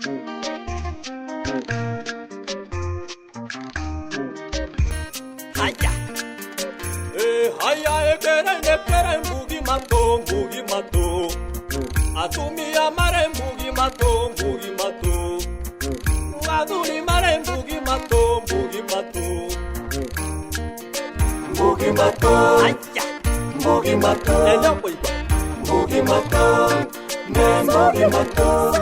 Haya. Haya ekere mbugi mato. Atumia mare mbugi mato. Aduli mare mbugi mato. Mbugi mato. Haya. Mbugi mato. Enda boiba. Mbugi mato. Mbugi mato.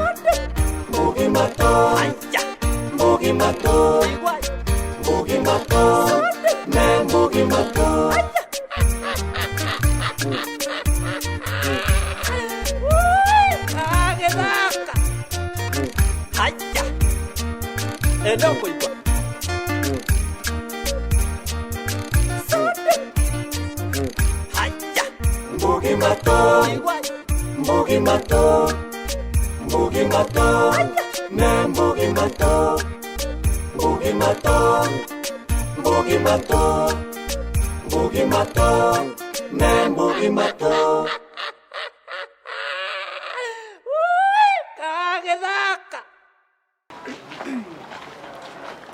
Mbugi mato. Haya. Mbugi mato. Mbugi mato. Mbugi mato. Haya. Enda boiba. Haya. Mbugi mato. Mbugi mato. Mbugi mato. Mbugi mato. Mbugi mato. Mbugi mato. Mbugi mato. Mbugi mato. Kagethaka.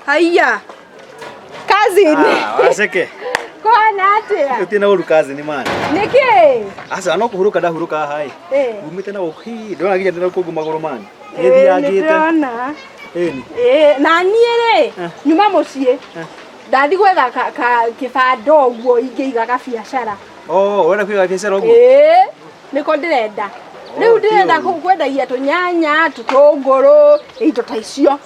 Haya. Kazi ni. Waseke. Kona atia. Utina uru kazi ni mani. Niki? Asa no kuhuruka ndahuruka hai. Umite na uhi. Ndona gije ndina kugu magoro mani. Ethi agite. Ndona. Na niere. Nyuma mucie. Ndathi gwetha kibando guo ingeiga ka biacara. Wena kwiga biacara guo? Niko ndirenda. Riu ndirenda kwendagia tunyanya, tutunguru, indo ta icio.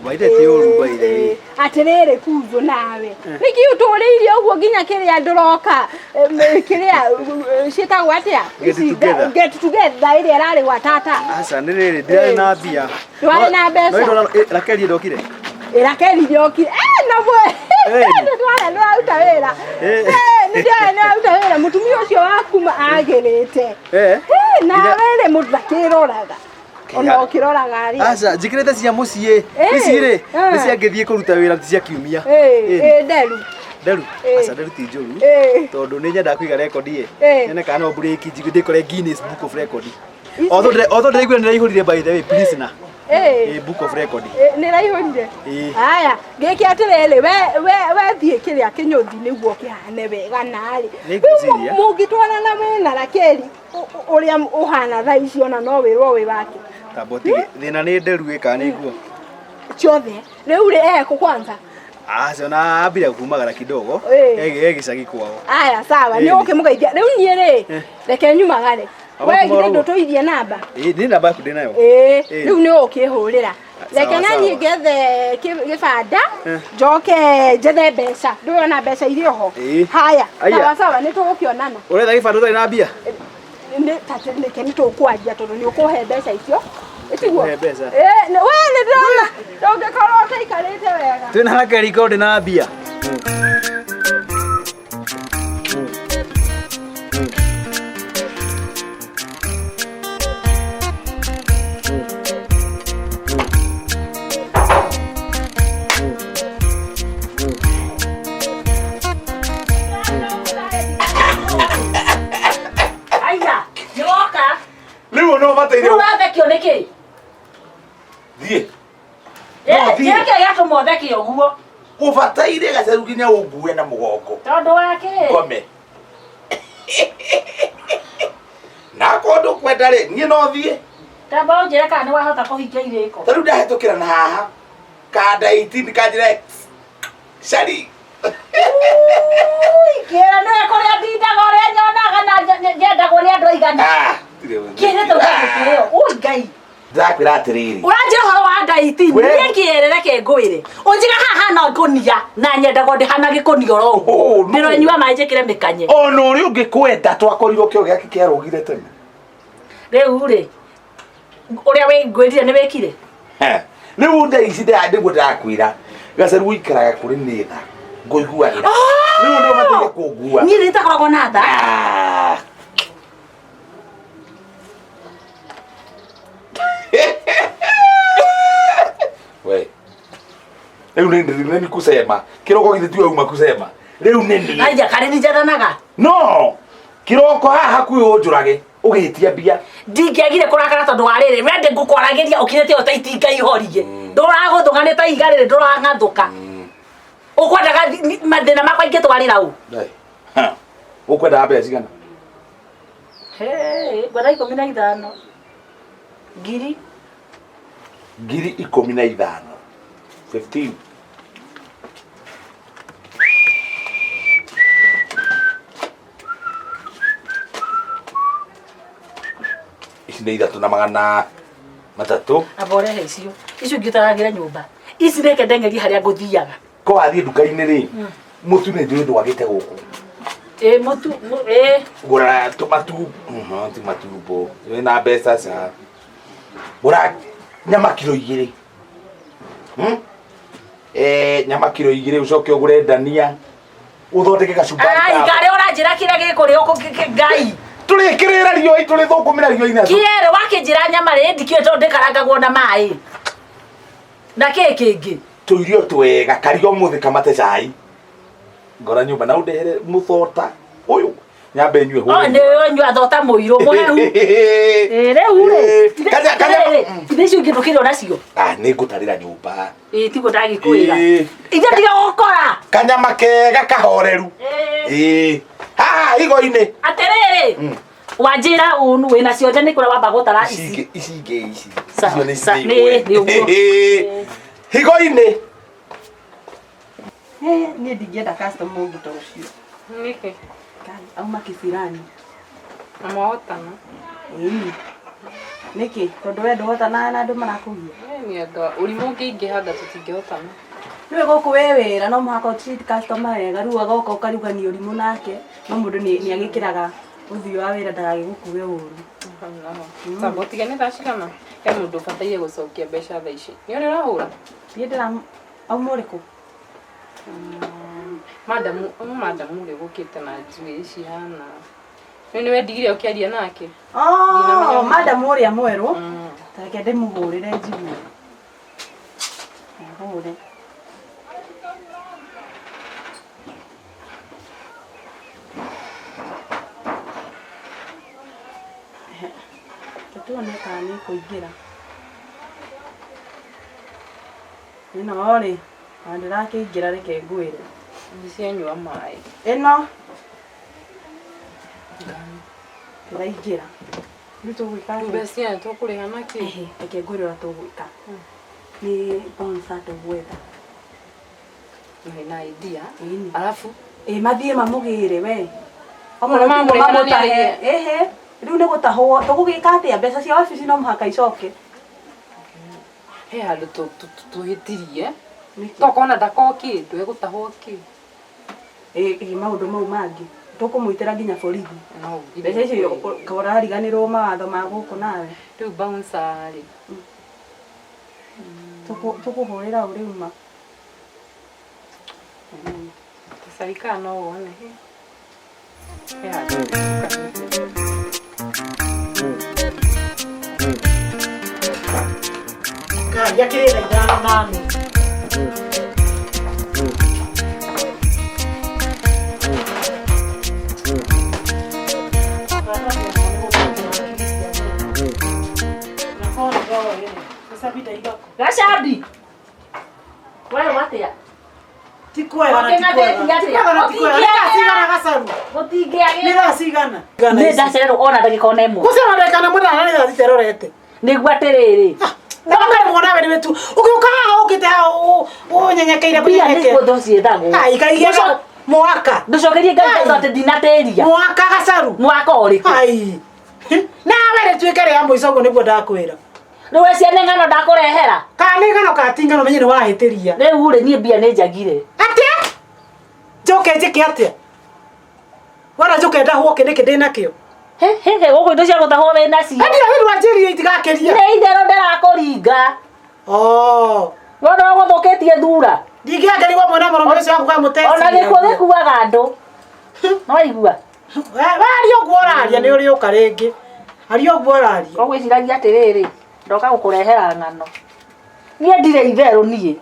Baide ti uru baide. Atirere kuzo nawe. Niki uturiire uguo nginya kiria ndoroka. Kiria cietagwo atia? Get together iria rari gwa tata. Asa nirire ndire na mbia. Twari na mbeca. No rakeri ndokire. Rakeri ndokire. Na bwe. Twari no auta wira. Ndio no auta wira mutumia ucio waku agirite. Na wele muthakiroraga. Ona okirora ari. Asa jikirete cia mucie. Icire. Cia ngithie kuruta wira cia kiumia. Deru. Asa deru ti njuru. Tondu ni nyenda kwiga record ye. Nene kana break ndikore Guinness Book of Record. Although ndiraigua niraihurire by the way please na. Book of Record. Niraihurire. Haya, ngiki atirele we thie kiria kinyuthi niguo kihane wega nari. Mungitwara na wena rakeri uria uhana tha icio na no wirwo wi wake. Taboti thina ni nderu ika ni guo. Ciothe. Riu ri kwanza. Asa na abira kumagara kidogo. Gicagi kwao. Aya sawa, ni ukimugeithia. Riu nie ri reke nyumagare. We gire ndotoithie namba. Ni namba yaku ndinayo. Riu ni ukihurira. Reke nani gethe gibanda njoke jethe mbeca. Ndurona mbeca irio ho. Haya. Sawa ni tugukionana. Uretha gibanda utari na mbia? Ni keni tukwanjia tondu ni ukuhe mbeca icio. Itiguo. We ni ndona. Ndongekorwo utaikarite wega. Twina haraka record na mbia. No bataire. No thekio niki? Thie. Yeke yato mo thekio guo. Ubataire Gacharu ginya ugue na mugongo. Tondu wake. Gome. Na kondo kwenda ri, nie no thie. Tamba unjire kana wahota kuhingia iriko. Taru ndahetukira na haha. Kada 18 kajire. Shari. Kira no ekoria dinda gore nyonaga na ngenda gore andu aigana. Kire to kire o ngai. Ndakwira atiriri. Uranjira horo wa ndaiti nie kierere ke ngwire. Unjira haha na ngonia na nyenda gode hana gikunia ro. Ndiro nyua manje kire mikanye. Ono ri ungikwenda twakorirwo kio giake kiarugire tene. Riu ri. Uria we ngwirire ni wekire. Riu nda ici ndigwo ndakwira. Gacharu ikaraga kuri nitha. Ngoiguanira. Riu ndo mateire kungua. Ni ritakoragwo na tha. We. Riu nini kusema? Kiroko githitio uma kusema. Riu nini? Aija kare ni jathanaga. No. Kiroko haha kuyo njurage ugitia bia. ndingĩagire kũrakara tondũ wa rĩrĩ wende ngũkwarageria ũkirĩte o ta itinga ihorie ndũragũthũka nĩ ta iga rĩrĩ ndũrang'athũka ũkwendaga mathĩna makwa ingĩtwarĩra ũ ũkwendaga mbeca cigana ngwenda 15 ngiri 15 15 ici nĩ 3,300 aborehe icio ingĩtaragĩra nyũmba ici reke ndengerie harĩa ngũthiaga ko wathiĩ nduka-inĩ rĩ mũtu nĩ njũĩ ndwagĩte gũkũ mũtu gũra tũmatu ti matumbo wĩna mbeca ca gũra nyama kiro 2 nyama kiro 2 ucoke ũgũre ndania ũthondeke gacumbari ngarĩ ũranjĩra kĩrĩa gĩkũrĩa ngai tũrĩkĩrĩra riũa tũrĩthũkũmĩra riũa-inĩ kĩere wakĩnjĩra nyama rĩ ndikĩũĩ tondũ ndĩkarangagwo na maĩ na kĩ kĩngĩ tũirio twega kario mũthĩ kamate cai ngora nyũmba na ũndehere mũthota ũyũ nyambe nyue hũ nĩ nyua thota mũirũ mũhehu rĩu rĩ ithe icio ingĩthũkĩrwo nacio nĩ ngũtarĩra nyũmba tiguo ndagĩkwĩra ithe tiga gũkora kanyama kega kahoreru haha higo-inĩ atĩrĩrĩ wanjĩra ũnu wĩna ciothe nĩ kũrĩa wamba gũtara ici ingĩ ici nĩ ũguo higo-inĩ niĩ ndingĩenda customer ũngĩ ta ũcio nĩkĩ auma kĩbirani amahotana nĩkĩ tondũ we ndũhotana na andũ marakũgia nĩ andũ ũrimũ ũngĩingĩha tũtingĩhotana nĩwe gũkũ we wĩra no mũhaka ũtreat customer wega rĩu agoka ũkarugania ũrimũ nake no mũndũ nĩ agĩkĩraga ũthiũ wa wĩra ndagagĩgũkue ũru samba ũtigane thaa cigana he mũndũ ũbataire gũcokia mbeca thaa ici nĩ ũrĩa ũrahũra thiĩ ndĩra auma ũrĩkũ madamu ũrĩa gũkĩte na njuĩ cihana nĩwe ndigire ũkĩaria nake madamu ũrĩa mwerũ tareke ndĩmũhũrĩre njigue hũre tuone kana nĩ kũingĩra ĩno rĩ na ndĩrakĩingĩra reke ngwĩre ndicianyua maĩ ĩno ndĩraingĩra rĩu tũgwĩka mbeca tũkũrĩha nakĩ reke ngwĩre ũrĩa tũgwĩka nĩ bonsa tũgwetha na idea alafu mathiĩ mamũgĩre we mamũtahe rĩu nĩ gũtahwo tũgũgĩka atĩa mbeca cia wabici no mũhaka icoke he handũ tũhĩtirie tokona ndako kĩndũ egũtahwo kĩ maũndũ mau mangĩ tũkũmwĩtĩra nginya borithi mbeca icio ũrariganĩrwo mawatho ma gũkũ nawe rĩu bouncer rĩ tũkũhũrĩra ũrĩuma sarika no wone he handũ ya kĩrĩra ithano nane Gachambi wewe watia tikwega na Gacharu gũtingĩagĩra cigana nĩ ndacererwo ona ndagĩka ona ĩmwe gũcera ndagĩka na mũthenya nĩ thiterorete nĩguo atĩrĩrĩ ndakare muona we wetu ukiuka ukite unyenyekeire kunyeke nĩguo thũci ĩthagwo ai kaigera mwaka ndũcokerie ngai atĩ ndinatĩria mwaka Gacharu mwaka ũrĩkũ ai na we tuĩke rĩa mũico ũguo nĩguo ndakwĩra rĩu ciana ng'ano ndakũrehera kana ng'ano katingano menye nĩ wahĩtĩria rĩu rĩ niĩ mbia nĩ njagire atĩa njoke njĩke atĩa wara njoke ndahwo kĩnĩkĩ ndĩnakĩo gũkũ indo cia gũtahwo wĩ nacio ndio hĩndĩ wanjĩrire itigakĩria nĩ itherũ ndĩrakũringa wona gũthũkĩtie thura ndingĩangerirwo mwena mũrũmũrũ ũcio waku kamũteci ona gĩkuũ gĩkuaga andũ no waigua waria ũguo ũraria nĩ ũrĩ ũka rĩngĩ aria ũguo ũraria koguo iciragia atĩrĩrĩ ndoka gũkũrehera ng'ano niĩ ndirĩ itherũ niĩ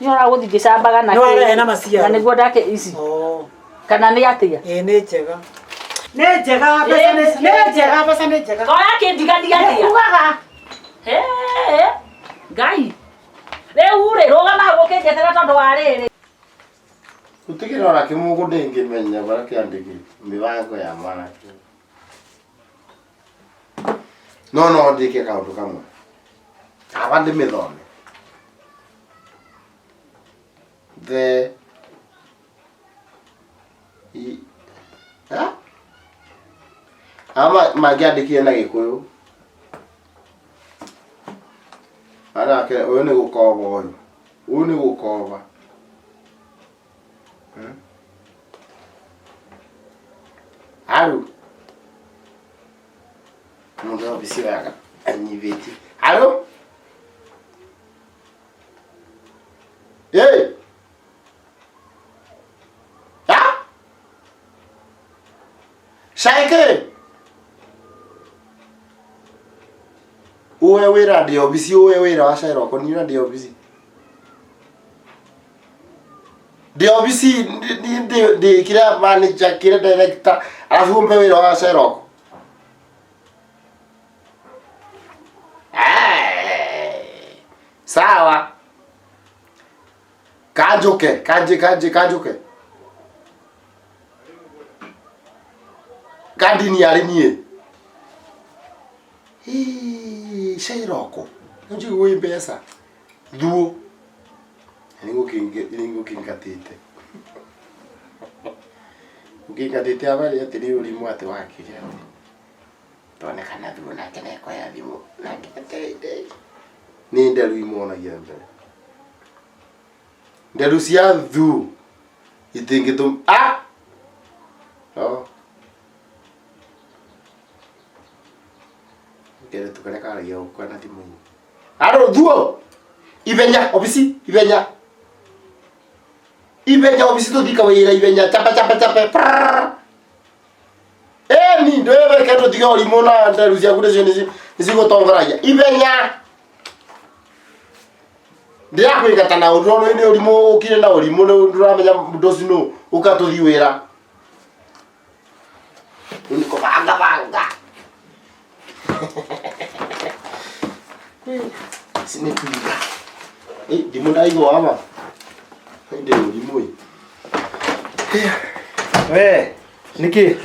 nĩora gũthiĩ ngĩcambaga na nĩwarehe na maciaro na nĩguo ndake ici kana nĩ atĩa nĩ njega Nejega basa nejega. Oya kindigandiga ndia. Ugaga. Ngai. Rĩu rĩ rũgama hau ũkĩnjetera tondũ wa rĩrĩ. Utikirora kimugu ndingimenya bara kiandiki mibango ya mara. No ndike kaundu kamwe. Abandi mithone. Ama magiandikie na Gikuyu. Ana ke uyu ni gukova uyu. Uyu ni gukova. Aru. Mundu obisiga anyiveti. Aru. Hey. Ya? Shaike. Uwe wira ndio bisi uwe wira wa shairo ko ni ndio bisi. Ndio bisi ndi kila manager kila director alafu mpe wira wa shairo. Sawa. Kajuke. Kadi ni arimie. Shairoko. Nje uwe pesa. Duo. Ningo kingatete. Ukingatete abali ya tiri ulimu ate wakiri. Tone kana duo na kene kwa ya dimu. Na kitete. Ni ndalu imona yambe. Ndalu sia du. Itingitum Oh. Kere tukare kara yo kwa na timu. Aro duo. Ibenya obisi ibenya. Ibenya obisi to dika wira ibenya chapa. Ni ndoe ke to dika olimona ndalu sia kude nisi gotongoraya. Ibenya. Ndia kwigata na urono ine urimo ukire na urimo nduramenya mudosi no ukatuthi wira. Uniko banga. Sine kuiga. Dimunda igo ama. Ndio urimo. Niki.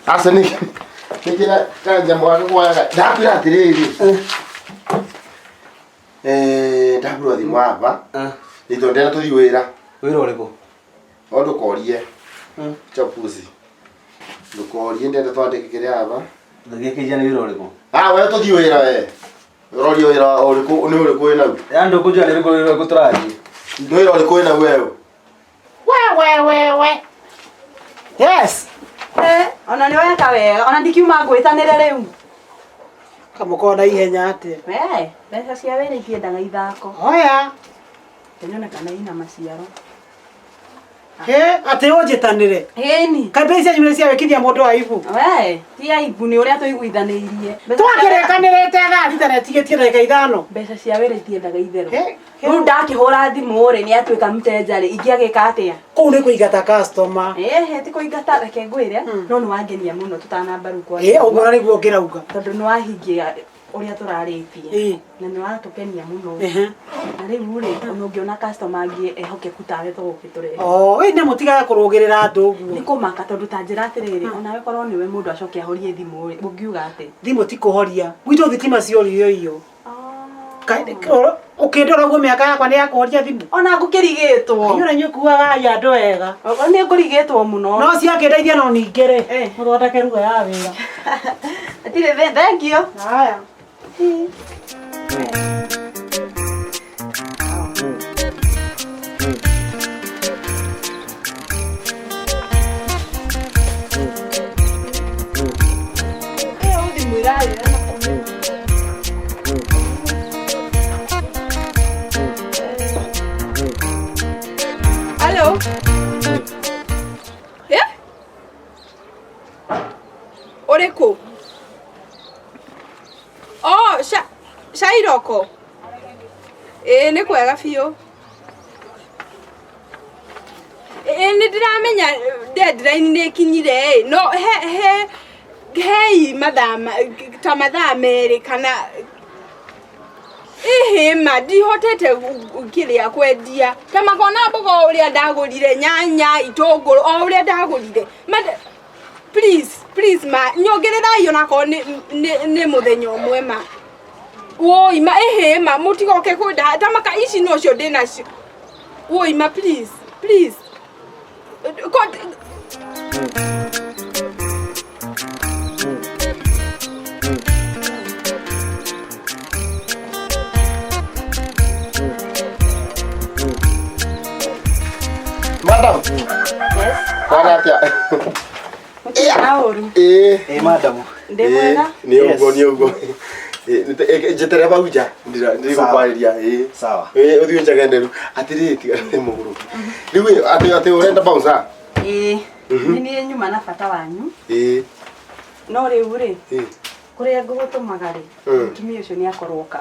Asa niki. Niki na kanja mwana kwa ndakwira atiriri. Ndaburo thimu hapa. Nitondera tuthi wira. Wira uriko? Ondo korie. Chapuzi. Ndukorie ndenda twandike kiria hapa. Ndagia kijana wira uriko? Wewe tuthi wira we. Rori wira uriko ni uriko wina. Ando kujua ni uriko guturathi. Ni wira uriko wina wewe. We. Yes. Ona ni weka wega. Ona ndikiuma ngwitanire riu. Kamukona ihenya ate. Mbeca cia wĩra ikĩendaga ithako. Oya. Nyonekana ina maciaro. Ate ũnjĩtanĩre. Ĩni. Kabe cia nyumĩre cia wĩkithia mũndũ aibu. Ti aibu nĩ ũrĩa tũiguithanĩirie. Twakĩrĩkanĩrĩte thaa thita na tigĩtie ndagĩka 5. Mbeca cia wĩra itiendaga itherũ. Rĩu ndakĩhũra thimũ rĩ nĩ atuĩka mteja rĩ ingĩagĩka atĩa? Kũu nĩ kũingata customer. Ti kũingata reke ngwĩre no nĩ wangenia mũno tũtanambaru kwa. Ũguo nĩguo ngĩrauga. Tondũ nĩ wahingia ũrĩa tũrarĩtie. Na nĩ watũkenia mũno. Na rĩu rĩ ona ũngĩona customer angĩ ehokeku tawe tũgũkĩtũrehe. Nĩ mũtigaga kũrũgĩrĩra andũ ũguo. Nĩ kũmaka tondũ ta njĩra atĩrĩrĩ onawe korwo nĩwe mũndũ acoke ahorie thimũ rĩ ũngiuga atĩ? Thimũ ti kũhoria. Gwitũ thitima ciorio iyo. Ukĩndora ũguo mĩaka yakwa nĩ ya kũhoria thimũ. Ona ngũkĩrigĩtwo. Inyuĩ nĩ nyukuaga andũ wega. Nĩ ngũrigĩtwo mũno. No ciakĩndeithia no ningĩ-rĩ mũthondeke ruga ya wĩra. Atirĩ thank you. Haya. Hello. Oreko. Shairoko. Nĩ kwega biũ. Nĩ ndĩramenya deadline nĩ kinyire no hei mathaa merĩ kana ma ndihotete kĩrĩa kwendia ta makona mboga ũrĩa ndagũrire nyanya itũngũrũ o ũrĩa ndagũrire please ma nyongererai onako nĩ mũthenya ũmwe ma woi ma ma mũtigoke kwenda ta maka ici no cio ndĩnacio woi ma please God. Madam. Yes. Karatia. Aoru. Madam. Ndemwega. Ni ugo. Jetere bauja ndirikukwarĩria sawa uthio njagenderu atiri tiga muguru riu ati urenda bouncer ni nyuma na bata wanyu no riu ri kuria ngugutumaga ri mutumi ucio ni akorwoka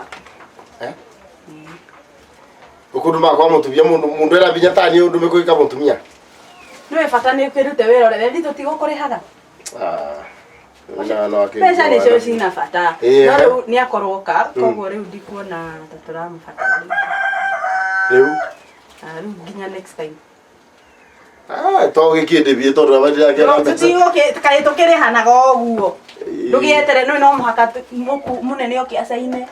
ukunduma kwa mutumia mundu era binya tani undu mekuika mutumia no bata ni kwirute wira ore thi tutigukurihaga no pesa ni cio cina bata no riu ni akorwoka koguo riu ndikuona taturamufata riu nginya next time to gikinde bi tondu abandi yake no tutigoke kai tukirihanaga uguo ndugietere no muhaka munene oki asaine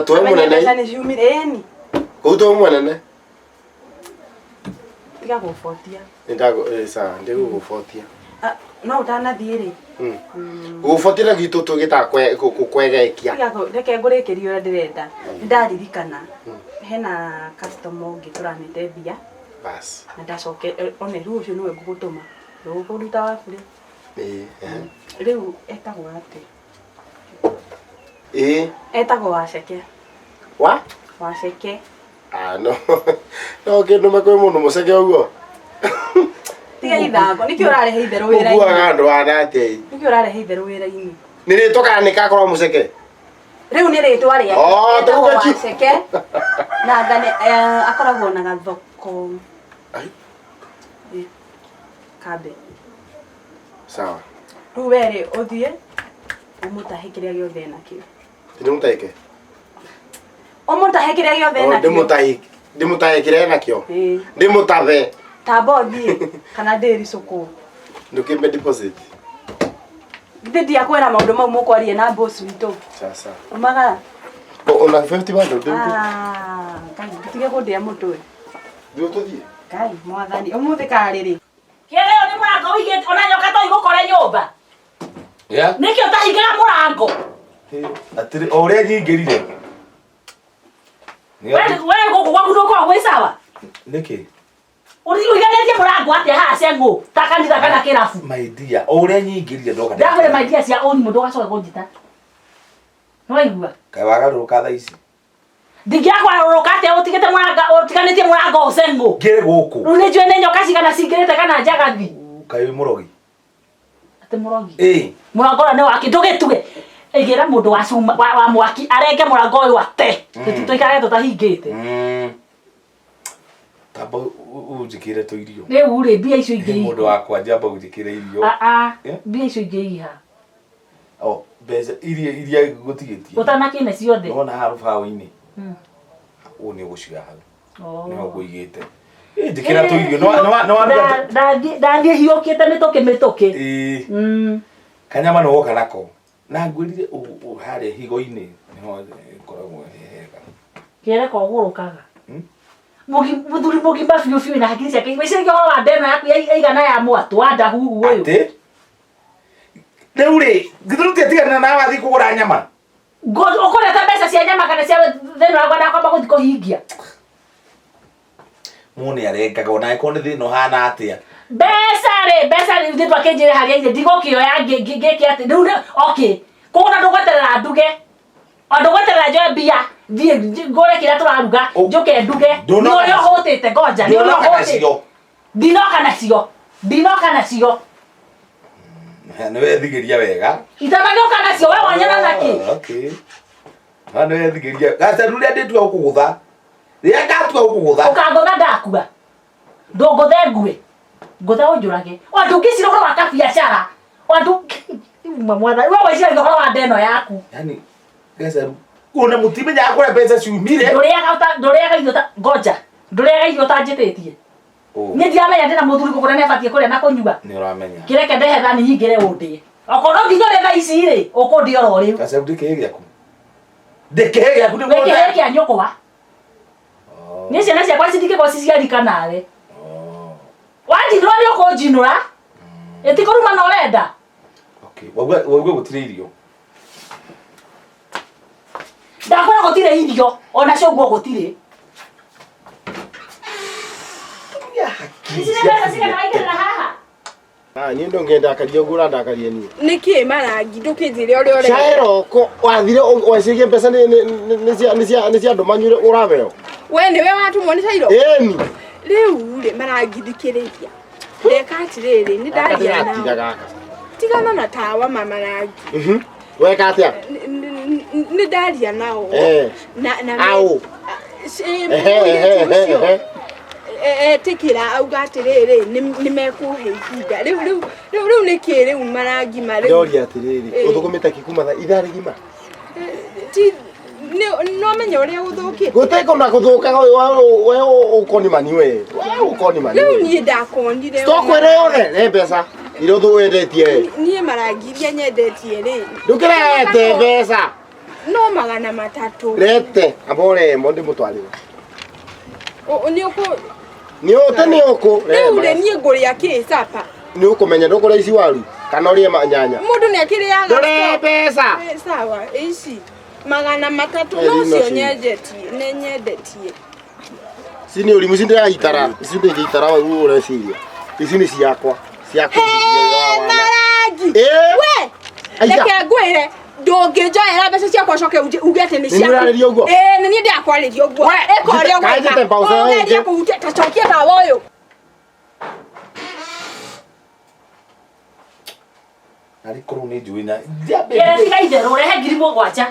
tuwe munene pesa ni ciumire ni kuto munene tiga gufotia ndago sa ndigo gufotia no utanathiĩ gufotira gitu tugita kwegekia reke ngũrĩkĩrie ũrĩa ndĩrenda ndaririkana hena customer ũngĩ tũranĩte mbia bas na ndacoke one rĩu ũcio nĩwe ngũgũtũma ndũgũkũruta waku rĩu etagwo atĩ etagwo Waceke Waceke no kindu makwe mundu muceke uguo tiga ithango nikio ũrarehe itherũ wĩra-inĩ kuaga andu anate nikio ũrarehe itherũ wĩra-inĩ ni rĩtwa ni kakorwo muceke rĩu nĩ rĩtwa rĩa Waceke na ngane akoragwo na gathoko kabe sawa rĩu were ũthiĩ ũmũtahe kĩrĩa gĩothe nakĩo ndimutahike ũmũtahe kĩrĩa gĩothe nakĩo ndimutahe kĩrĩa nakĩo ndimutave tabothi kana ndĩri suku ndukimbe deposit ndidi akwera maundu mau mukwarie na boss witũ sasa umaga ona 50 bado ndio kai tige kundia mutwe ndio tuthie kai mwathani umuthi kariri kireo ni murango wigite ona nyoka to igukore nyumba nikio tahingaga murango atiri ore nyingirire wewe guku gwaku ndukwa gwi sawa niki uiganĩtie murango atia haha cengu ta kanitha kana kĩrabu my dear ore nyingirire ndoka ndagure my dear cia oni mundu gacoka kunjita nwaigua kai wagaruka thaa ici ndingĩakwarũrũka atia utiganĩtie murango ucengu ngire guku rĩu nĩ njũĩ nĩ nyoka cigana cingĩrĩte kana njagathi kai murogi ati murogi murango ũrĩa nĩ waki ndũgĩtuge ĩgĩra mũndũ wa mwaki arenge murango ũyũ ate tũtikarage tũtahingĩte tamba unjikire to irio rĩu rĩ mbia icio ingĩ mundu wakwa njamba unjikire irio mbia icio ingĩ iha mbeca iria gutigitie utanakine ciothe nona harubaũ-inĩ ni guciga hau ni ngũigĩte njikira to irio ndathiĩ hiũkĩte mĩtũkĩ kanyama no woka nako na ngwĩrire harĩa higo-inĩ niho koragwo hega kĩreka ũgũrũkaga muthuri mugimba biũ na hakiri ciake wĩcirĩke ũhoro wa ndeno yaku yaigana ya mwatũ Wandahuhu ũyũ atĩ rĩu rĩ ngĩthurutia tigana na wathi kũgũra nyama ũkũreta mbeca cia nyama kana cia thĩna wakwa ndakwamba gũthi kũhingia mũnĩ arengaga ona ĩkorwo nĩ thĩna ũhana atĩa mbeca rĩ ithuĩ twakĩnjĩre harĩa ithe ndigũkĩoya ngĩke atĩ rĩu okay kũgũra ndũgweterera nduge ndũgweterera njoe mbia thiĩ ngũre kĩrĩa tũraruga njũke nduge nĩ ũrĩa ũhũtĩte ngoja nĩ ũrĩa ũhũtĩte ndinoka nacio nĩ wethigĩria wega itanagĩũka nacio we wanyona nakĩ nĩ wethigĩria Gacharu rĩrĩa ndĩtua gũkũgũtha rĩrĩa ngatua gũkũgũtha ũkangũtha ndakua Ndongothe ngwe. Ngothe onjurage. Wandu ngicira horo wa kabiacara. Wandu mwana wewe cia horo wa ndeno yaku. Yani Gacharu una mutimenya akora pesa ciumire. Nduriaga irio ta ngoja. Nduriaga irio ta njitetie. Ni ndiamenya ndina muthuri kugura ne batie kuria na kunyua. Ni uramenya. Kireke ndehe thani nyingire undie. Okorwo nginya retha ici ri ukundi oro riu. Gacharu ndikehe giaku. Ndikehe giaku ni ngona. Ndikehe kia nyokwa. Ni ciana ciakwa citikigwa ciciarika nawe. Wajinura ni ukujinura. Etikuruma no renda. Okay. Wauga gutire irio. Ndakora gutire irio, ona cio nguo gutire. Ni ndo ngenda akaria ngura ndakaria ni. Niki marangi ndukithire uri uri. Chairoko wathire wacirie pesa ni cia andu manyure uraveo. We niwe watumwo ni Chairo? Eni. Riu ri marangi ndikiriria. Ndeka atiriri ni ndaria na. Tigana na tawa mama rangi. Weka atia? Ni ndaria nao. Na au. Tikira auga atiriri ni mekuhe ihinda. Riu niki riu marangi mari. Ndoria atiriri. Uthugumite Kikuma ithari gima. Ti no menye uria uthukite. Guteko na guthuka we ukoni mani we. We ukoni mani. Riu ni ndakonire. Stokwere yone ne pesa. Iro thuwendetie. Ni marangi iria nyendetie ri. Ndukirete pesa. No 300. Rete abore mondi mutwarire. Ni uko ni ote ni uko. Riu ni nguria kisapa. Ni ukumenya ndukura ici waru kana urie nyanya. Mundu ni akiriaga. Ndore pesa. Sawa, ici 300 no cio nyendetie, ne nyendetie. Sini uri musinde ya itara. Ici ndi itara wa ure ciria. Ici ni ciakwa. Ciakwa. Marangi. We. Reke ngwire. Ndungĩnjoera mbeca ciakwa coke uge atĩ nĩ ciaku. Nĩ niĩ ndakwarĩria ũguo. Ĩka ũrĩa ũgwĩka. Ũgeria kũhutia ta cokia tawa ũyũ. Nari korwo nĩ njũĩ na tiga itherũ rehe 7,000.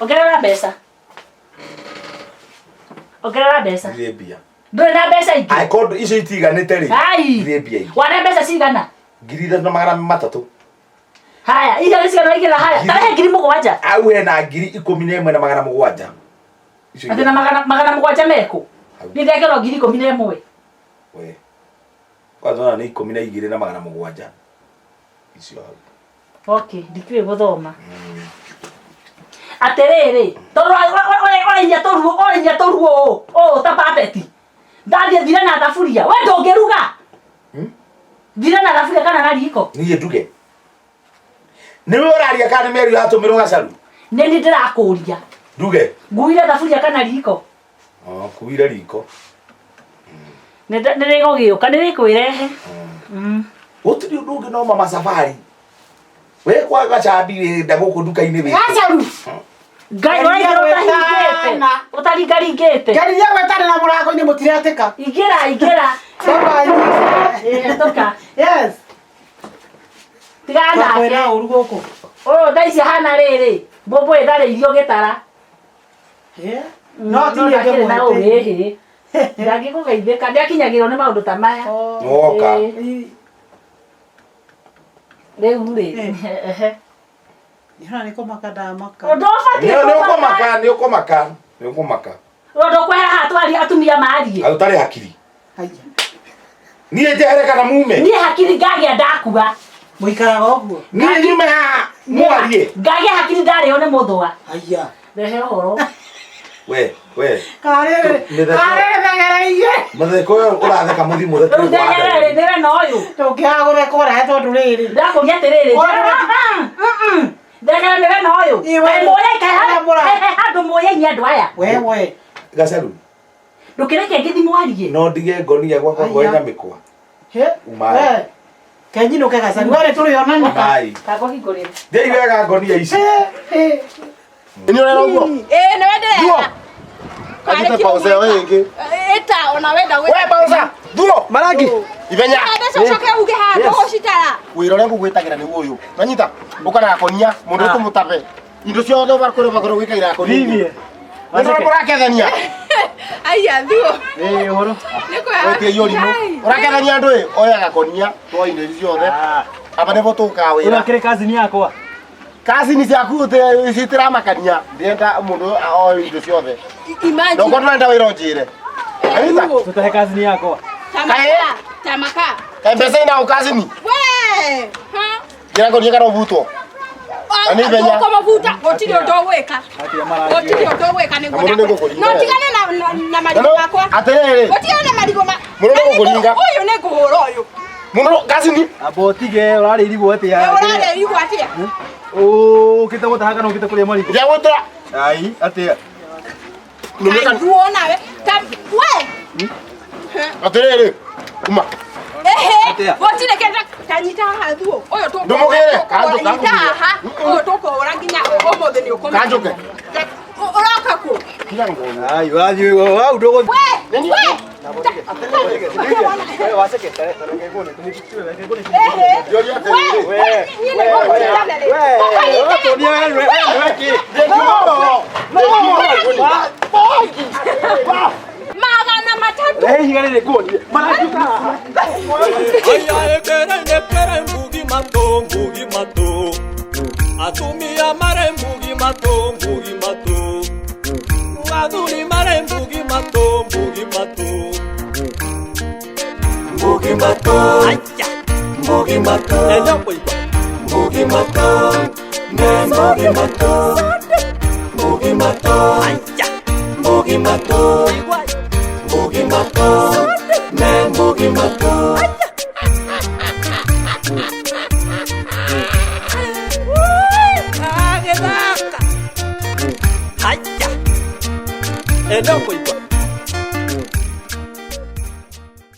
Ongerera mbeca. Ongerera mbeca. Ndire mbia. Ndũrĩ na mbeca ingĩ. Aikorwo icio itiganĩte rĩ. Ndire mbia ingĩ. Wane mbeca cigana? 3,300. Haya, iga cigana igĩra haya. Tarehe 7,000. Au hena 11,700. Atĩ na 700 meko. Nĩ ndekerwo 11,000. We. Wazona nĩ 12,700. Icio hau. Okay, ndikĩũĩ gũthoma. Atĩrĩrĩ, oinya tũruo ũũ ta papeti. Ndathiĩ thire na thaburia. We ndũngĩruga. Thire na thaburia kana na riko. Niĩ nduge. Niwe ũraria kana nĩ meri yatũmĩrwo Gacharu? Nĩ niĩ ndĩrakũria. Nduge. Nguire thaburia kana riko. Kuire riko. Nĩ rĩgũgĩũka nĩ rĩkwĩrehe. Gũtirĩ ũndũ ũngĩ no mama safari. We kwa Gachambi wĩnda gũkũ nduka-inĩ wĩ. Gacharu. Ngai ũtaringĩte. Ũtaringaringĩte. Ngari ya wetana na mũrango-inĩ mũtiretĩka. Ingĩra. Baba. Hetoka. Yes. Tigana. Kwĩra ũru gũkũ. Thaa ici hana rĩrĩ. Mbũmbũ ĩtharĩ irio gĩtara. No tinyege na ũrĩhĩ. Ndangĩkũgeithĩka. Ndĩakinyagĩrwo nĩ maũndũ ta maya. Woka. Rĩu rĩ. Ihana nĩ kũmaka ndamaka. Nĩ ũkũmaka. Ndũkwĩra haha atumia maariĩ. Ũtarĩ hakiri. Niĩ njehere kana mume. Niĩ hakiri ngagĩa ndakua. Mũikaraga ũguo. Niĩ nyume haha mwarie. Ngagĩa hakiri ndarĩo nĩ mũthũa. Haiya. Rehe ũhoro. We. Karere thegereire. Mũtheko ũyũ ũratheka mũthimũ theka. Rĩu thegerere nĩwe na ũyũ. Ndũngĩaga gũtheka ũrahe tondũ rĩrĩ. Ndakũria atĩrĩrĩ. Thegere nĩwe na ũyũ. Handũ mũyei andũ aya. We. Gacharu. Ndũkĩreke ngĩthi mwarie. No ndige ngonia gwakwa ngonya mĩkwa. Umai. Kenyinuke Gacharu. Wale tũrĩonana. Umai. Kakũhingũrĩra. Ndĩ wega ngonia ici. Ni ũrera ũguo? Nĩ wenderea. Kajite pausa wengi. Eta ona wenda we. We pausa. Duro. Marangi. Ivenya. Mbeca coke uge haha ndũgũcitara. Wĩra ũrĩa ngũgwĩtagĩra nĩguo ũyũ. Nanyita. Ũkana akonia mũndũ ũkũmũtabe. Indo ciothe ũbarũkũrũ wĩkagira akonia. Vivie. Nĩ mũrakethania. Aya thuo. Horo. Oke yori mo. Orakerania andu oya gakonia to indo ciothe. Aba nebo tuka wira. Urakire kazi yakwa. Kazi ni ciaku te citira makania. Ndienda mundu o indo ciothe. Imagine. Ndoko twenda wira njire. Aita. Tutahe kazi yakwa. Tamaka. Embesa ina kazi ni. We. Ha? Kira ngonia kana ubutwo. Ani benya. Kama vuta, otiri otoweka. Otiri otoweka ni ngoda. No tigane na marigo makwa. Atere. Otigane na marigo ma. Muno ngolinga. Uyu ne kuhoro uyu. Muno kazi ni. Abotige urari irigo ati ya. Urari irigo ati ya. Oh, kita gutahaka no kita kuria marigo. Ya wotra. Ai, ati. Numeka. Duona we. We. Atere. Kuma. Otire kenda kanyita hathuo. Uyu to. Ndumugere. Kanjo ha. Uyu to ko oranginya omothe ni ukoma. Kanjoke. Uraka ku. Ai, wathi wa udogo. We. Waseke tare ngegone tunikitwe ngegone. Magana matatu. Higare goni. Aya ekere mbugi mato. Atumia mare mbugi mato. Aduri mare mbugi mato. Mbugi mato. Aya. Mbugi mato. Ella boy. Mbugi mato. Mbugi mato. Mbugi mato. Aya. Mbugi mato. Mbugi mato. Mbugi mato. Aya. Ella boy.